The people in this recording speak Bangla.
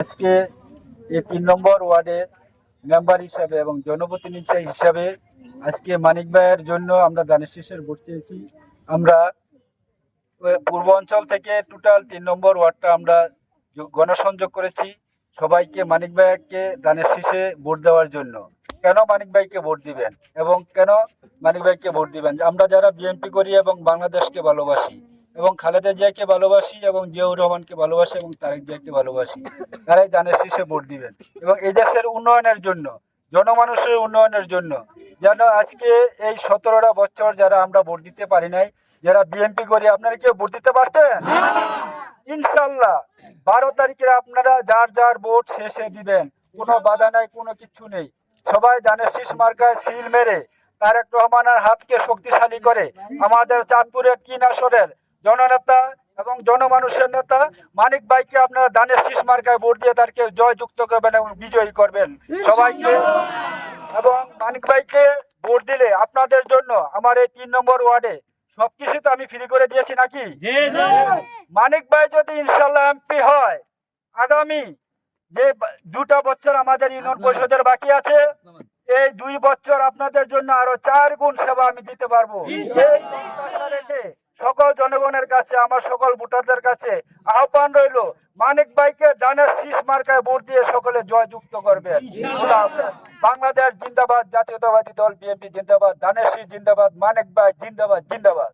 আজকে এই ৩ নম্বর ওয়ার্ডের মেম্বার হিসাবে এবং জনপ্রতিনিধি হিসাবে আজকে মানিক ভাইয়ের জন্য আমরা দানের শীষের ভোট চেয়েছি। আমরা পূর্বাঞ্চল থেকে টোটাল ৩ নম্বর ওয়ার্ডটা আমরা গণসংযোগ করেছি সবাইকে মানিক ভাইকে দানের শীষে ভোট দেওয়ার জন্য। কেন মানিক ভাইকে ভোট দিবেন এবং কেন মানিক ভাইকে ভোট দিবেন? আমরা যারা বিএনপি করি এবং বাংলাদেশকে ভালোবাসি এবং খালেদা জিয়াকে ভালোবাসি এবং জিয়াউর রহমানকে ভালোবাসি এবং তারেক জিয়াকে ভালোবাসি, তারাই দানের শীষে ভোট দিবেন এবং এই দেশের উন্নয়নের জন্য, জনমানুষের উন্নয়নের জন্য। যেন আজকে এই 17টা বছর যারা আমরা ভোট দিতে পারি নাই, যারা বিএনপি করি, আপনারা কেউ ভোট দিতে পারতেন? ইনশাল্লাহ 12 তারিখে আপনারা যার যার ভোট শেষে দিবেন, কোনো বাধা নাই, কোনো কিছু নেই। সবাই দানের শীষ মার্কায় সিল মেরে তারেক রহমানের হাতকে শক্তিশালী করে আমাদের চাঁদপুরের 3 আসনের জননেতা এবং জনমানুষের নেতা মানিক ভাইকে আপনারা দানের শীষ মার্কায় ভোট দিয়ে তাকে জয়যুক্ত করবেন এবং বিজয়ী করবেন সবাইকে। এবং মানিক ভাইকে ভোট দিলে আপনাদের জন্য আমার এই 3 নম্বর ওয়ার্ডে সবকিছু তো আমি ফ্রি করে দিয়েছি নাকি? মানিক ভাই যদি ইনশাল্লাহ এমপি হয়, আগামী যে 2টা বছর আমাদের ইউনিয়ন পরিষদের বাকি আছে, এই 2 বছর আপনাদের জন্য আরো 4 গুণ সেবা আমি দিতে পারবো। এই প্রত্যাশা রেখে সকল জনগণের কাছে, আমার সকল ভোটারদের কাছে আহ্বান রইল, মানিক ভাইকে দানের শীষ মার্কায় ভোট দিয়ে সকলে জয়যুক্ত করবেন। বাংলাদেশ জিন্দাবাদ, জাতীয়তাবাদী দল বিএনপি জিন্দাবাদ, দানের শীষ জিন্দাবাদ, মানিক ভাই জিন্দাবাদ, জিন্দাবাদ।